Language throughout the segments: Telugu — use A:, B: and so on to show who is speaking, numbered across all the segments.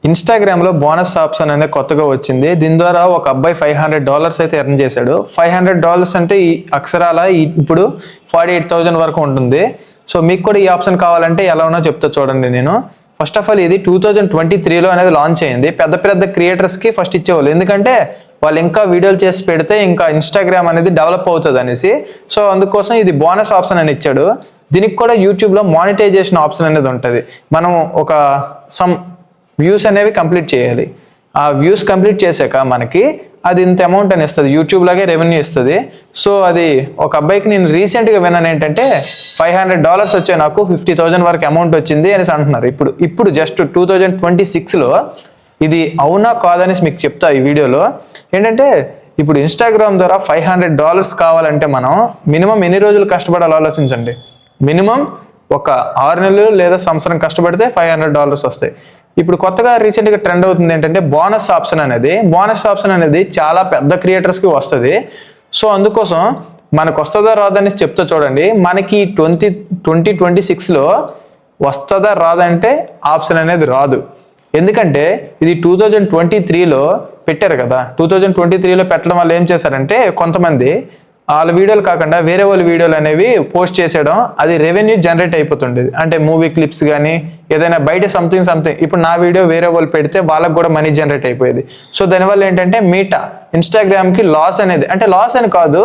A: ఇన్స్టాగ్రామ్లో బోనస్ ఆప్షన్ అనేది కొత్తగా వచ్చింది. దీని ద్వారా ఒక అబ్బాయి $500 అయితే ఎర్న్ చేశాడు. $500 అంటే ఈ అక్షరాల ఇప్పుడు 48,000 వరకు ఉంటుంది. సో మీకు కూడా ఈ ఆప్షన్ కావాలంటే ఎలా ఉన్నా చెప్తా చూడండి. నేను ఫస్ట్ ఆఫ్ ఆల్ ఇది 2023లో అనేది లాంచ్ అయింది. పెద్ద పెద్ద క్రియేటర్స్కి ఫస్ట్ ఇచ్చేవాళ్ళు, ఎందుకంటే వాళ్ళు ఇంకా వీడియోలు చేసి పెడితే ఇంకా ఇన్స్టాగ్రామ్ అనేది డెవలప్ అవుతుంది అనేసి. సో అందుకోసం ఇది బోనస్ ఆప్షన్ అని ఇచ్చాడు. దీనికి కూడా యూట్యూబ్లో మానిటైజేషన్ ఆప్షన్ అనేది ఉంటుంది. మనం ఒక సమ్ వ్యూస్ అనేవి కంప్లీట్ చేయాలి. ఆ వ్యూస్ కంప్లీట్ చేశాక మనకి అది ఇంత అమౌంట్ అని ఇస్తుంది, యూట్యూబ్ లాగే రెవెన్యూ ఇస్తుంది. సో అది ఒక అబ్బాయికి నేను రీసెంట్గా విన్నాను ఏంటంటే $500 వచ్చాయి, నాకు 50,000 వరకు అమౌంట్ వచ్చింది అనేసి అంటున్నారు. ఇప్పుడు జస్ట్ 2026లో ఇది అవునా కాదనేసి మీకు చెప్తా ఈ వీడియోలో. ఏంటంటే ఇప్పుడు ఇన్స్టాగ్రామ్ ద్వారా $500 కావాలంటే మనం మినిమం ఎన్ని రోజులు కష్టపడాలో ఆలోచించండి. మినిమం ఒక 6 నెలలు లేదా సంవత్సరం కష్టపడితే $500 వస్తాయి. ఇప్పుడు కొత్తగా రీసెంట్గా ట్రెండ్ అవుతుంది ఏంటంటే బోనస్ ఆప్షన్ అనేది చాలా పెద్ద క్రియేటర్స్కి వస్తుంది. సో అందుకోసం మనకు వస్తుందా రాదని చెప్తా చూడండి. మనకి 2026లో వస్తుందా రాదంటే ఆప్షన్ అనేది రాదు. ఎందుకంటే ఇది 2023లో పెట్టారు కదా. 2023లో పెట్టడం వల్ల ఏం చేశారంటే కొంతమంది వాళ్ళ వీడియోలు కాకుండా వేరే వాళ్ళ వీడియోలు అనేవి పోస్ట్ చేసేయడం, అది రెవెన్యూ జనరేట్ అయిపోతుండేది. అంటే మూవీ క్లిప్స్ కానీ ఏదైనా బయట సంథింగ్ ఇప్పుడు నా వీడియో వేరే వాళ్ళు పెడితే వాళ్ళకు కూడా మనీ జనరేట్ అయిపోయేది. సో దానివల్ల ఏంటంటే ఇన్స్టాగ్రామ్కి లాస్ అనేది, అంటే లాస్ అని కాదు,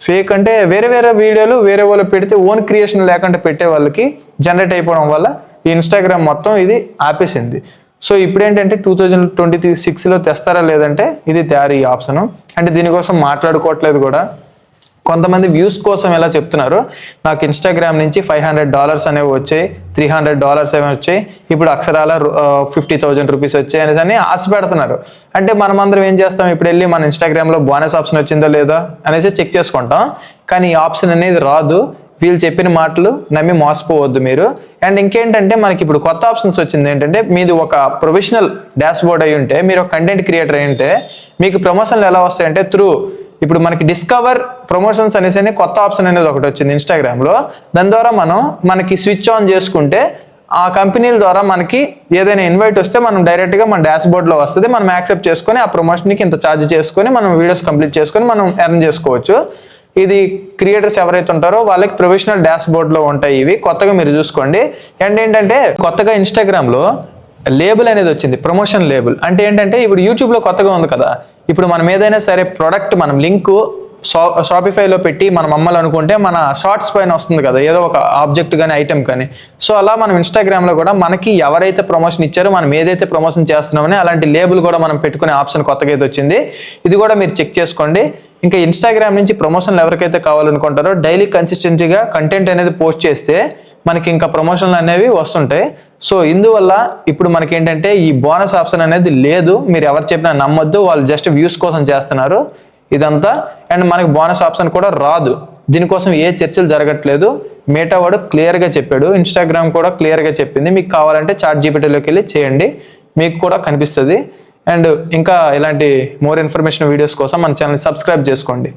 A: ఫేక్ అంటే వేరే వీడియోలు వేరే వాళ్ళు పెడితే ఓన్ క్రియేషన్ లేకుండా పెట్టే వాళ్ళకి జనరేట్ అయిపోవడం వల్ల ఈ ఇన్స్టాగ్రామ్ మొత్తం ఇది ఆపేసింది. సో ఇప్పుడు ఏంటంటే 2026లో తెస్తారా లేదంటే ఇది తయారీ ఆప్షను. అంటే దీనికోసం మాట్లాడుకోవట్లేదు కూడా. కొంతమంది వ్యూస్ కోసం ఎలా చెప్తున్నారు, నాకు ఇన్స్టాగ్రామ్ నుంచి $500 అనేవి వచ్చాయి, $300 అనేవి వచ్చాయి, ఇప్పుడు అక్షరాల 50,000 రూపీస్ వచ్చాయి అనేసి ఆశ పెడుతున్నారు. అంటే మనమందరం ఏం చేస్తాం, ఇప్పుడు వెళ్ళి మన ఇన్స్టాగ్రామ్లో బోనస్ ఆప్షన్ వచ్చిందో లేదా అనేసి చెక్ చేసుకుంటాం. కానీ ఈ ఆప్షన్ అనేది రాదు. వీళ్ళు చెప్పిన మాటలు నమ్మి మోసపోవద్దు మీరు. అండ్ ఇంకేంటంటే మనకి ఇప్పుడు కొత్త ఆప్షన్స్ వచ్చింది ఏంటంటే, మీది ఒక ప్రొఫెషనల్ డాష్ బోర్డ్ అయి ఉంటే, మీరు ఒక కంటెంట్ క్రియేటర్ అయి ఉంటే మీకు ప్రమోషన్లు ఎలా వస్తాయంటే ఇప్పుడు మనకి డిస్కవర్ ప్రమోషన్స్ అనేసి కొత్త ఆప్షన్ అనేది ఒకటి వచ్చింది ఇన్స్టాగ్రామ్లో. దాని ద్వారా మనకి స్విచ్ ఆన్ చేసుకుంటే ఆ కంపెనీల ద్వారా మనకి ఏదైనా ఇన్వైట్ వస్తే మనం డైరెక్ట్గా మన డాష్ బోర్డ్లో వస్తుంది. మనం యాక్సెప్ట్ చేసుకొని ఆ ప్రమోషన్కి ఇంత ఛార్జ్ చేసుకొని మనం వీడియోస్ కంప్లీట్ చేసుకొని మనం ఎర్న్ చేసుకోవచ్చు. ఇది క్రియేటర్స్ ఎవరైతే ఉంటారో వాళ్ళకి ప్రొఫెషనల్ డాష్ బోర్డ్లో ఉంటాయి ఇవి. కొత్తగా మీరు చూసుకోండి. అండ్ ఏంటంటే కొత్తగా ఇన్స్టాగ్రామ్లో లేబుల్ అనేది వచ్చింది, ప్రమోషన్ లేబుల్. అంటే ఏంటంటే ఇప్పుడు యూట్యూబ్లో కొత్తగా ఉంది కదా, ఇప్పుడు మనం ఏదైనా సరే ప్రోడక్ట్ మనం లింక్ షాపిఫైలో పెట్టి మనం అమ్మాలనుకుంటే మన షార్ట్స్ పైన వస్తుంది కదా ఏదో ఒక ఆబ్జెక్ట్ కానీ ఐటెం కానీ. సో అలా మనం ఇన్స్టాగ్రామ్లో కూడా మనకి ఎవరైతే ప్రమోషన్ ఇచ్చారో మనం ఏదైతే ప్రమోషన్ చేస్తున్నామని అలాంటి లేబుల్ కూడా మనం పెట్టుకునే ఆప్షన్ కొత్తగా అయితే వచ్చింది. ఇది కూడా మీరు చెక్ చేసుకోండి. ఇంకా ఇన్స్టాగ్రామ్ నుంచి ప్రమోషన్లు ఎవరికైతే కావాలనుకుంటారో డైలీ కన్సిస్టెంట్గా కంటెంట్ అనేది పోస్ట్ చేస్తే మనకి ఇంకా ప్రమోషన్లు అనేవి వస్తుంటాయి. సో ఇందువల్ల ఇప్పుడు మనకి ఏంటంటే ఈ బోనస్ ఆప్షన్ అనేది లేదు. మీరు ఎవరు చెప్పినా నమ్మొద్దు, వాళ్ళు జస్ట్ వ్యూస్ కోసం చేస్తున్నారు ఇదంతా. అండ్ మనకి బోనస్ ఆప్షన్ కూడా రాదు. దీనికోసం ఏ చర్చలు జరగట్లేదు. మేటా వాడు క్లియర్గా చెప్పాడు, ఇన్స్టాగ్రామ్ కూడా క్లియర్గా చెప్పింది. మీకు కావాలంటే ChatGPTలోకి వెళ్ళి చేయండి, మీకు కూడా కనిపిస్తుంది. అండ్ ఇంకా ఇలాంటి మోర్ ఇన్ఫర్మేషన్ వీడియోస్ కోసం మన ఛానల్ సబ్స్క్రైబ్ చేసుకోండి.